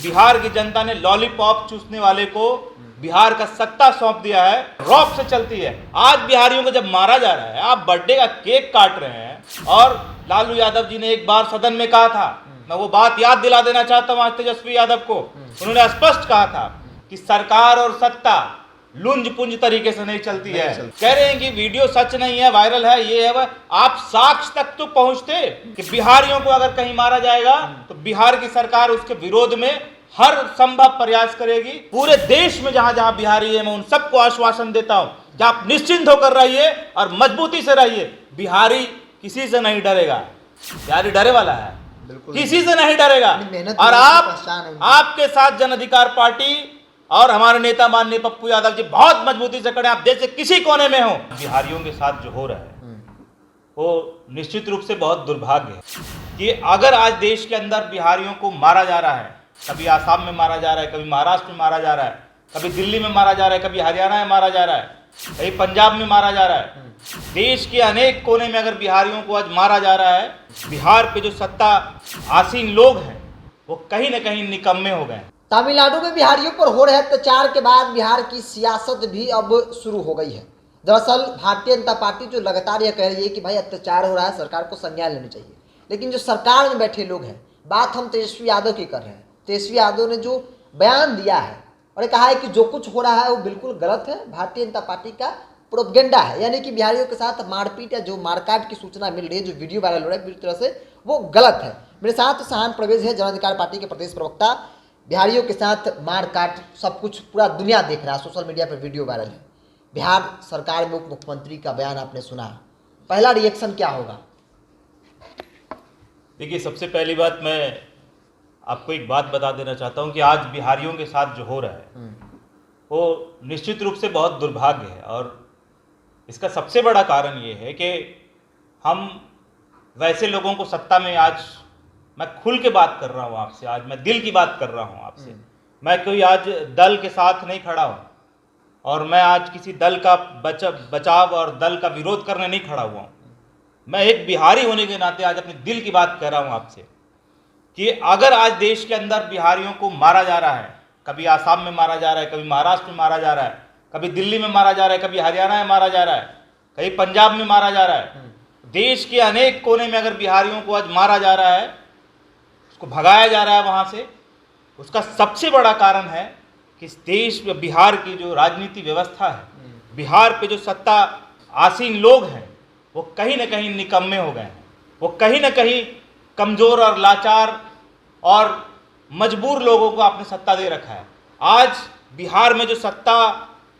बिहार की जनता ने लॉलीपॉप चूसने वाले को बिहार का सत्ता सौंप दिया है, रौब से चलती है। आज बिहारियों को जब मारा जा रहा है, आप बर्थडे का केक काट रहे हैं। और लालू यादव जी ने एक बार सदन में कहा था, मैं वो बात याद दिला देना चाहता हूं आज तेजस्वी यादव को। उन्होंने स्पष्ट कहा था कि सरकार और सत्ता लुंज पुंज तरीके से नहीं चलती है। कह रहे हैं कि वीडियो सच नहीं है, वायरल है, ये है वह। आप साक्ष्य तक तो पहुंचते कि बिहारियों को अगर कहीं मारा जाएगा तो बिहार की सरकार उसके विरोध में हर संभव प्रयास करेगी। पूरे देश में जहां जहां बिहारी है, मैं उन सबको आश्वासन देता हूं कि आप निश्चिंत होकर रहिए और मजबूती से रहिए। बिहारी किसी से नहीं डरेगा, बिहारी डरे वाला है, किसी से नहीं डरेगा। और आपके साथ जन अधिकार पार्टी और हमारे नेता माननीय पप्पू यादव जी बहुत मजबूती से खड़े। आप जैसे किसी कोने में हो, बिहारियों के साथ जो हो रहा है वो निश्चित रूप से बहुत दुर्भाग्य है कि अगर आज देश के अंदर बिहारियों को मारा जा रहा है, कभी आसाम में मारा जा रहा है, कभी महाराष्ट्र में मारा जा रहा है, कभी दिल्ली में मारा जा रहा है, कभी हरियाणा में मारा जा रहा है, कभी पंजाब में मारा जा रहा है, देश के अनेक कोने में अगर बिहारियों को आज मारा जा रहा है, बिहार पे जो सत्ता आसीन लोग हैं वो कहीं ना कहीं निकम्मे हो गए। तमिलनाडु में बिहारियों पर हो रहे अत्याचार के बाद बिहार की सियासत भी अब शुरू हो गई है। दरअसल भारतीय जनता पार्टी जो लगातार यह कह रही है कि भाई अत्याचार हो रहा है, सरकार को संज्ञान लेनी चाहिए, लेकिन जो सरकार में बैठे लोग हैं, बात हम तेजस्वी यादव की कर रहे हैं। तेजस्वी यादव ने जो बयान दिया है और कहा है कि जो कुछ हो रहा है वो बिल्कुल गलत है, भारतीय जनता पार्टी का प्रोपगेंडा है, यानी कि बिहारियों के साथ मारपीट या जो मारकाट की सूचना मिल रही है, जो वीडियो वायरल हो रहा है पूरी तरह से वो गलत है। मेरे साथ सहान प्रवेश है, जन अधिकार पार्टी के प्रदेश प्रवक्ता। बिहारियों के साथ मारकाट सब कुछ पूरा दुनिया देख रहा है, सोशल मीडिया पर वीडियो वायरल है। बिहार सरकार में उप मुख्यमंत्री का बयान आपने सुना, पहला रिएक्शन क्या होगा? देखिए, सबसे पहली बात मैं आपको एक बात बता देना चाहता हूं कि आज बिहारियों के साथ जो हो रहा है वो निश्चित रूप से बहुत दुर्भाग्य है। और इसका सबसे बड़ा कारण ये है कि हम वैसे लोगों को सत्ता में, आज मैं खुल के बात कर रहा हूं आपसे, आज मैं दिल की बात कर रहा हूं आपसे, मैं कोई आज दल के साथ नहीं खड़ा हूं और मैं आज किसी दल का बचाव और दल का विरोध करने नहीं खड़ा हुआ हूं। मैं एक बिहारी होने के नाते आज अपने दिल की बात कर रहा हूं आपसे कि अगर आज देश के अंदर बिहारियों को मारा जा रहा है, कभी आसाम में मारा जा रहा है, कभी महाराष्ट्र में मारा जा रहा है, कभी दिल्ली में मारा जा रहा है, कभी हरियाणा में मारा जा रहा है, कभी पंजाब में मारा जा रहा है, देश के अनेक कोने में अगर बिहारियों को आज मारा जा रहा है, उसको भगाया जा रहा है वहाँ से, उसका सबसे बड़ा कारण है कि इस देश में बिहार की जो राजनीति व्यवस्था है, बिहार पे जो सत्ता आसीन लोग हैं वो कहीं ना कहीं निकम्मे हो गए हैं। वो कहीं ना कहीं कमज़ोर और लाचार और मजबूर लोगों को आपने सत्ता दे रखा है। आज बिहार में जो सत्ता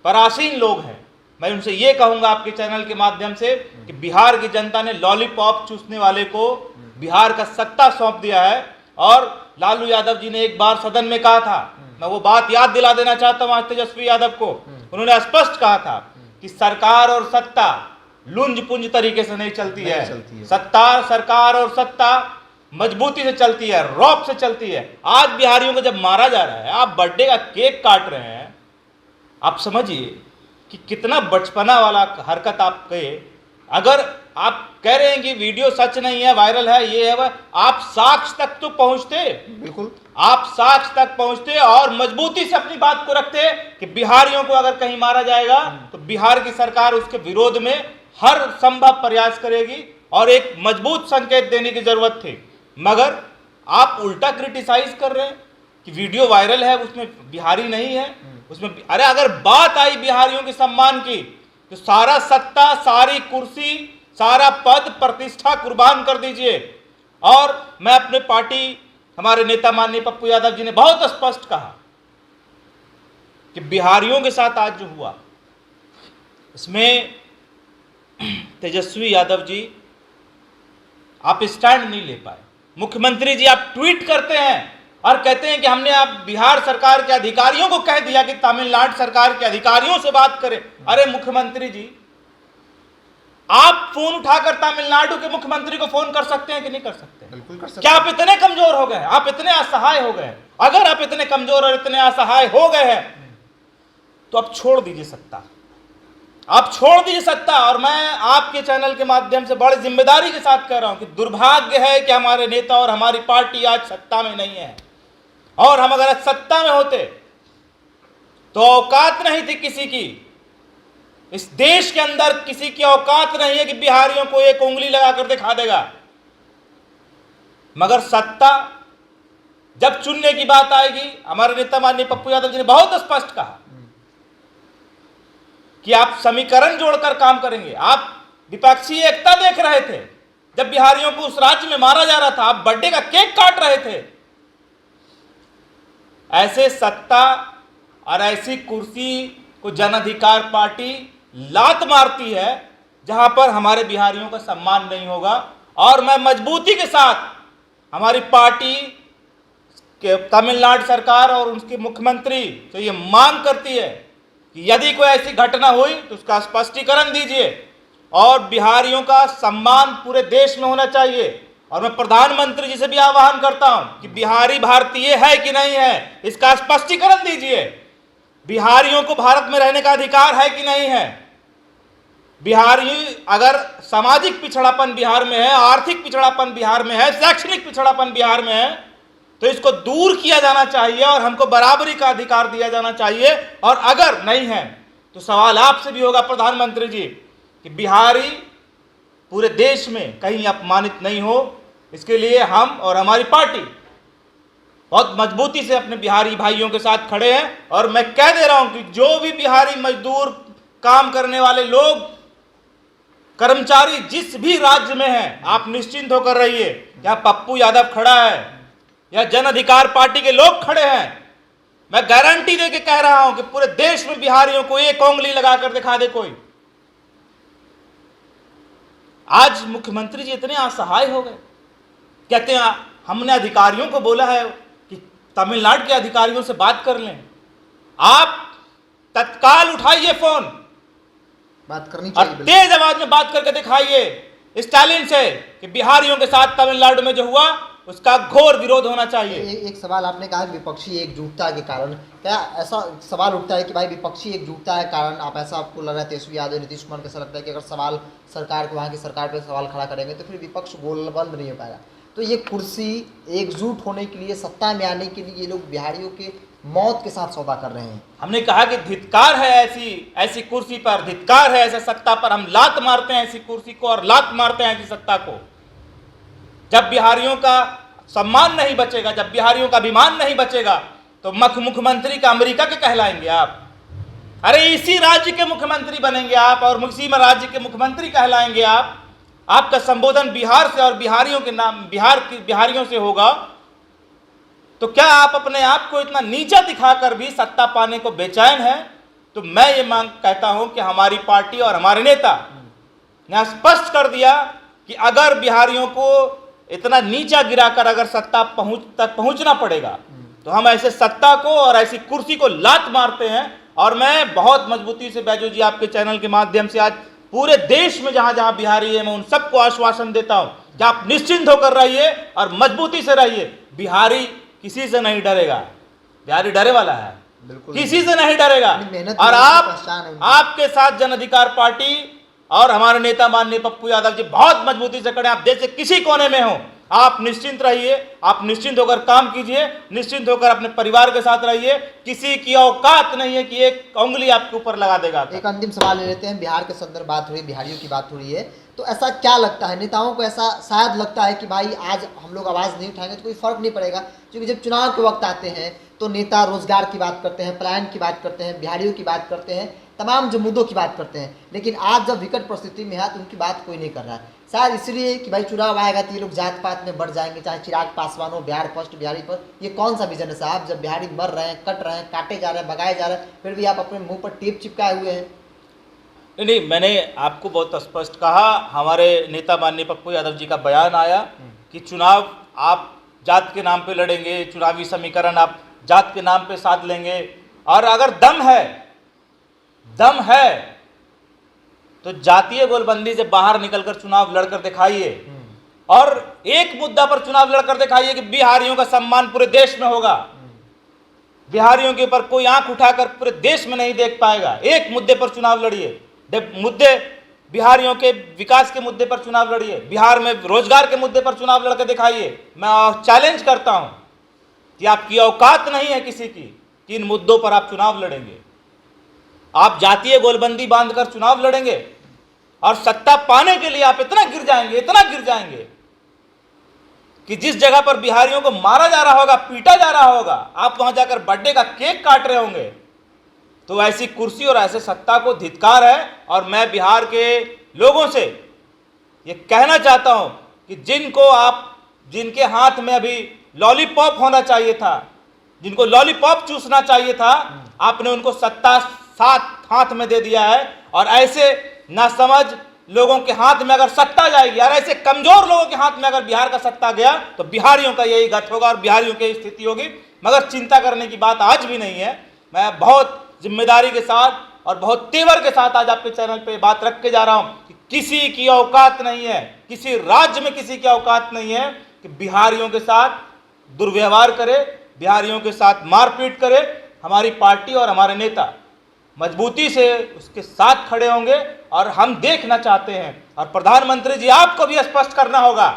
परासीन लोग हैं, मैं उनसे ये कहूँगा आपके चैनल के माध्यम से कि बिहार की जनता ने लॉलीपॉप चूसने वाले को बिहार का सत्ता सौंप दिया है। और लालू यादव जी ने एक बार सदन में कहा था, मैं वो बात याद दिला देना चाहता हूं आज तेजस्वी यादव को। उन्होंने स्पष्ट कहा था कि सरकार और सत्ता लुंज पुंज तरीके से नहीं चलती है। सरकार और सत्ता मजबूती से चलती है, रौब से चलती है। आज बिहारियों को जब मारा जा रहा है, आप बर्थडे का केक काट रहे हैं, आप समझिए कि कितना बचपना वाला हरकत आपके। अगर आप कह रहे हैं कि वीडियो सच नहीं है, वायरल है, ये है वह, आप साक्ष्य तक तो पहुंचते, बिल्कुल आप साक्ष्य तक पहुंचते और मजबूती से अपनी बात को रखते कि बिहारियों को अगर कहीं मारा जाएगा तो बिहार की सरकार उसके विरोध में हर संभव प्रयास करेगी और एक मजबूत संकेत देने की जरूरत थी। मगर आप उल्टा क्रिटिसाइज कर रहे हैं कि वीडियो वायरल है, उसमें बिहारी नहीं है, उसमें। अरे अगर बात आई बिहारियों के सम्मान की तो सारा सत्ता, सारी कुर्सी, सारा पद, प्रतिष्ठा कुर्बान कर दीजिए। और मैं अपने पार्टी, हमारे नेता माननीय पप्पू यादव जी ने बहुत स्पष्ट कहा कि बिहारियों के साथ आज जो हुआ इसमें तेजस्वी यादव जी आप स्टैंड नहीं ले पाए। मुख्यमंत्री जी आप ट्वीट करते हैं और कहते हैं कि हमने आप बिहार सरकार के अधिकारियों को कह दिया कि तमिलनाडु सरकार के अधिकारियों से बात करें। अरे मुख्यमंत्री जी, आप फोन उठाकर तमिलनाडु के मुख्यमंत्री को फोन कर सकते हैं कि नहीं कर सकते? बिल्कुल कर सकते। क्या आप इतने कमजोर हो गए? आप इतने असहाय हो गए? अगर आप इतने कमजोर और इतने असहाय हो गए हैं तो आप छोड़ दीजिए सत्ता, आप छोड़ दीजिए सत्ता। और मैं आपके चैनल के माध्यम से बड़ी जिम्मेदारी के साथ कह रहा हूं कि दुर्भाग्य है कि हमारे नेता और हमारी पार्टी आज सत्ता में नहीं है और हम अगर सत्ता में होते तो औकात नहीं थी किसी की, इस देश के अंदर किसी की औकात नहीं है कि बिहारियों को एक उंगली लगाकर दिखा देगा। मगर सत्ता जब चुनने की बात आएगी, हमारे नेता माननीय पप्पू यादव जी ने बहुत स्पष्ट कहा कि आप समीकरण जोड़कर काम करेंगे। आप विपक्षी एकता देख रहे थे जब बिहारियों को उस राज्य में मारा जा रहा था, आप बर्थडे का केक काट रहे थे। ऐसे सत्ता और ऐसी कुर्सी को जन अधिकार पार्टी लात मारती है जहां पर हमारे बिहारियों का सम्मान नहीं होगा। और मैं मजबूती के साथ हमारी पार्टी के तमिलनाडु सरकार और उसके मुख्यमंत्री से ये मांग करती है कि यदि कोई ऐसी घटना हुई तो उसका स्पष्टीकरण दीजिए और बिहारियों का सम्मान पूरे देश में होना चाहिए। और मैं प्रधानमंत्री जी से भी आह्वान करता हूं कि बिहारी भारतीय है कि नहीं है, इसका स्पष्टीकरण दीजिए। बिहारियों को भारत में रहने का अधिकार है कि नहीं है। बिहारी अगर सामाजिक पिछड़ापन बिहार में है, आर्थिक पिछड़ापन बिहार में है, शैक्षणिक पिछड़ापन बिहार में है, तो इसको दूर किया जाना चाहिए और हमको बराबरी का अधिकार दिया जाना चाहिए। और अगर नहीं है तो सवाल आपसे भी होगा प्रधानमंत्री जी कि बिहारी पूरे देश में कहीं अपमानित नहीं हो, इसके लिए हम और हमारी पार्टी बहुत मजबूती से अपने बिहारी भाइयों के साथ खड़े हैं। और मैं कह दे रहा हूं कि जो भी बिहारी मजदूर, काम करने वाले लोग, कर्मचारी जिस भी राज्य में हैं, आप निश्चिंत होकर रहिए। यहाँ पप्पू यादव खड़ा है या जन अधिकार पार्टी के लोग खड़े हैं, मैं गारंटी दे के कह रहा हूं कि पूरे देश में बिहारियों को एक उंगली लगाकर दिखा दे कोई। आज मुख्यमंत्री जी इतने असहाय हो गए, कहते हैं हमने अधिकारियों को बोला है कि तमिलनाडु के अधिकारियों से बात कर लें। आप तत्काल उठाइए फोन, बात करनी और चाहिए तेज आवाज में बात करके दिखाइए स्टालिन से कि बिहारियों के साथ तमिलनाडु में जो हुआ उसका घोर विरोध होना चाहिए। एक सवाल आपने कहा कि विपक्षी एकजुटता के कारण, क्या ऐसा सवाल उठता है कि भाई विपक्षी एकजुटता के कारण आप ऐसा आपको लग रहा है तेजस्वी यादव, नीतीश कुमार को ऐसा लगता है कि अगर सवाल सरकार को, वहाँ की सरकार पर सवाल खड़ा करेंगे तो फिर विपक्ष गोलबंद नहीं हो पाएगा। तो ये कुर्सी एकजुट होने के लिए, सत्ता में आने के लिए ये लोग बिहारियों के मौत के साथ सौदा कर रहे हैं। हमने कहा कि धिक्कार है ऐसी कुर्सी पर, धिक्कार है ऐसे सत्ता पर। हम लात मारते हैं ऐसी कुर्सी को और लात मारते हैं ऐसी सत्ता को। जब बिहारियों का सम्मान नहीं बचेगा, जब बिहारियों का अभिमान नहीं बचेगा, तो मुख्यमंत्री का अमेरिका के कहलाएंगे आप। अरे इसी राज्य के मुख्यमंत्री बनेंगे आप और इसी राज्य के मुख्यमंत्री कहलाएंगे आप। आपका संबोधन बिहार से और बिहारियों के नाम, बिहारियों से होगा। तो क्या आप अपने आप को इतना नीचा दिखाकर भी सत्ता पाने को बेचैन है? तो मैं ये मांग कहता हूं कि हमारी पार्टी और हमारे नेता ने स्पष्ट कर दिया कि अगर बिहारियों को इतना नीचा गिराकर अगर सत्ता तक पहुंचना पड़ेगा तो हम ऐसे सत्ता को और ऐसी कुर्सी को लात मारते हैं। और मैं बहुत मजबूती से बैजू जी आपके चैनल के माध्यम से आज पूरे देश में जहां जहां बिहारी है, मैं उन सबको आश्वासन देता हूं कि आप निश्चिंत होकर रहिए और मजबूती से रहिए। बिहारी किसी से नहीं डरेगा, बिहारी डरे वाला है, किसी से नहीं डरेगा। और आपके साथ जन अधिकार पार्टी और हमारे नेता माननीय पप्पू यादव जी बहुत मजबूती से खड़े। आप देश के किसी कोने में हो, आप निश्चिंत रहिए, आप निश्चिंत होकर काम कीजिए, निश्चिंत होकर अपने परिवार के साथ रहिए। किसी की औकात नहीं है कि एक उंगली आपके ऊपर लगा देगा। एक अंतिम सवाल ले लेते हैं। बिहार के संदर्भ बात हो रही, बिहारियों की बात हो रही है, तो ऐसा क्या लगता है नेताओं को, ऐसा शायद लगता है कि भाई आज हम लोग आवाज़ नहीं उठाएंगे तो कोई फर्क नहीं पड़ेगा, क्योंकि जब चुनाव के वक्त आते हैं तो नेता रोजगार की बात करते हैं, पलायन की बात करते हैं, बिहारियों की बात करते हैं, तमाम जो मुद्दों की बात करते हैं। लेकिन आज जब विकट परिस्थिति में है तो उनकी बात कोई नहीं कर रहा है। शायद इसलिए कि भाई चुनाव आएगा तो ये लोग जात पात में बढ़ जाएंगे, चाहे चिराग पासवान हो, बिहार फर्स्ट, बिहारी फर्स्ट। ये कौन सा विजन है साहब? जब बिहारी मर रहे हैं, कट रहे हैं, काटे जा रहे हैं, भगाए जा रहे हैं, फिर भी आप अपने मुंह पर टेप चिपकाए हुए हैं। नहीं, मैंने आपको बहुत स्पष्ट कहा। हमारे नेता माननीय पप्पू यादव जी का बयान आया कि चुनाव आप जात के नाम पे लड़ेंगे, चुनावी समीकरण आप जात के नाम पे साध लेंगे। और अगर दम है तो जातीय गोलबंदी से बाहर निकलकर चुनाव लड़कर दिखाइए और एक मुद्दा पर चुनाव लड़कर दिखाइए कि बिहारियों का सम्मान पूरे देश में होगा। बिहारियों के ऊपर कोई आंख उठाकर पूरे देश में नहीं देख पाएगा। एक मुद्दे पर चुनाव लड़िए, मुद्दे बिहारियों के विकास के मुद्दे पर चुनाव लड़िए, बिहार में रोजगार के मुद्दे पर चुनाव लड़कर दिखाइए। मैं चैलेंज करता हूं कि आपकी औकात नहीं है किसी की कि इन मुद्दों पर आप चुनाव लड़ेंगे। आप जातीय गोलबंदी बांधकर चुनाव लड़ेंगे और सत्ता पाने के लिए आप इतना गिर जाएंगे कि जिस जगह पर बिहारियों को मारा जा रहा होगा, पीटा जा रहा होगा, आप वहां जाकर बर्थडे का केक काट रहे होंगे। तो ऐसी कुर्सी और ऐसे सत्ता को धिक्कार है। और मैं बिहार के लोगों से ये कहना चाहता हूं कि जिनके हाथ में अभी लॉलीपॉप होना चाहिए था, जिनको लॉलीपॉप चूसना चाहिए था, आपने उनको सत्ता साथ हाथ में दे दिया है। और ऐसे नासमझ लोगों के हाथ में अगर सत्ता जाएगी और ऐसे कमजोर लोगों के हाथ में अगर बिहार का सत्ता गया तो बिहारियों का यही गत होगा और बिहारियों की स्थिति होगी। मगर चिंता करने की बात आज भी नहीं है। मैं बहुत जिम्मेदारी के साथ और बहुत तेवर के साथ आज आपके चैनल पे बात रख के जा रहा हूं कि किसी की औकात नहीं है, किसी राज्य में किसी की औकात नहीं है कि बिहारियों के साथ दुर्व्यवहार करे, बिहारियों के साथ मारपीट करे। हमारी पार्टी और हमारे नेता मजबूती से उसके साथ खड़े होंगे और हम देखना चाहते हैं। और प्रधानमंत्री जी, आपको भी स्पष्ट करना होगा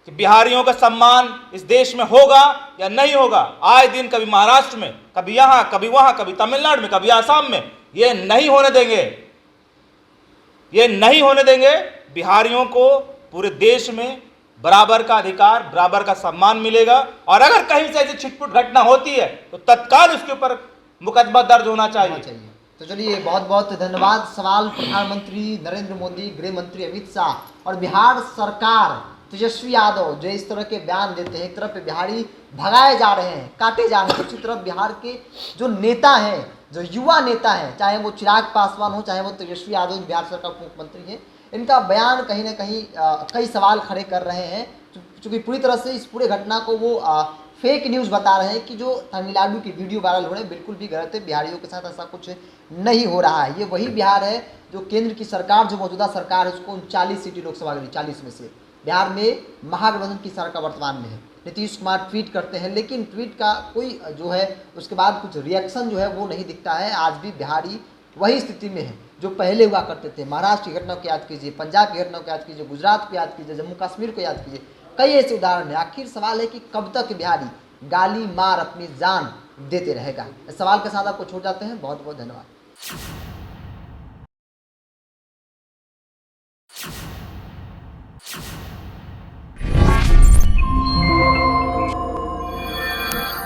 कि बिहारियों का सम्मान इस देश में होगा या नहीं होगा। आए दिन कभी महाराष्ट्र में, कभी यहां, कभी वहां, कभी तमिलनाडु में, कभी आसाम में, ये नहीं होने देंगे। बिहारियों को पूरे देश में बराबर का अधिकार, बराबर का सम्मान मिलेगा। और अगर कहीं से ऐसी छिटपुट घटना होती है तो तत्काल उसके ऊपर मुकदमा दर्ज होना चाहिए। तो चलिए, बहुत बहुत धन्यवाद। सवाल प्रधानमंत्री नरेंद्र मोदी, गृह मंत्री अमित शाह और बिहार सरकार तेजस्वी यादव जो इस तरह के बयान देते हैं, एक तरफ बिहारी भगाए जा रहे हैं, काटे जा रहे हैं, दूसरी तरफ बिहार के जो नेता हैं, जो युवा नेता हैं, चाहे वो चिराग पासवान हो, चाहे वो तेजस्वी यादव बिहार सरकार के मुख्यमंत्री हैं, इनका बयान कहीं ना कहीं कई सवाल खड़े कर रहे हैं। चूँकि पूरी तरह से इस पूरे घटना को वो फेक न्यूज़ बता रहे हैं कि जो तमिलनाडु की वीडियो वायरल हो रहे हैं बिल्कुल भी गलत है, बिहारियों के साथ ऐसा कुछ नहीं हो रहा है। ये वही बिहार है जो केंद्र की सरकार, जो मौजूदा सरकार है, उसको 39 सीटें लोकसभा के लिए, 40 में से बिहार में महागठबंधन की सरकार वर्तमान में है। नीतीश कुमार ट्वीट करते हैं, लेकिन ट्वीट का कोई जो है उसके बाद कुछ रिएक्शन जो है वो नहीं दिखता है। आज भी बिहारी वही स्थिति में है जो पहले हुआ करते थे। महाराष्ट्र की घटना को याद कीजिए, पंजाब की घटना को याद कीजिए, गुजरात को याद कीजिए, जम्मू कश्मीर को याद कीजिए, कई ऐसे उदाहरण है। आखिर सवाल है कि कब तक बिहारी गाली मार अपनी जान देते रहेगा। इस सवाल के साथ आपको छोड़ जाते हैं। बहुत बहुत धन्यवाद।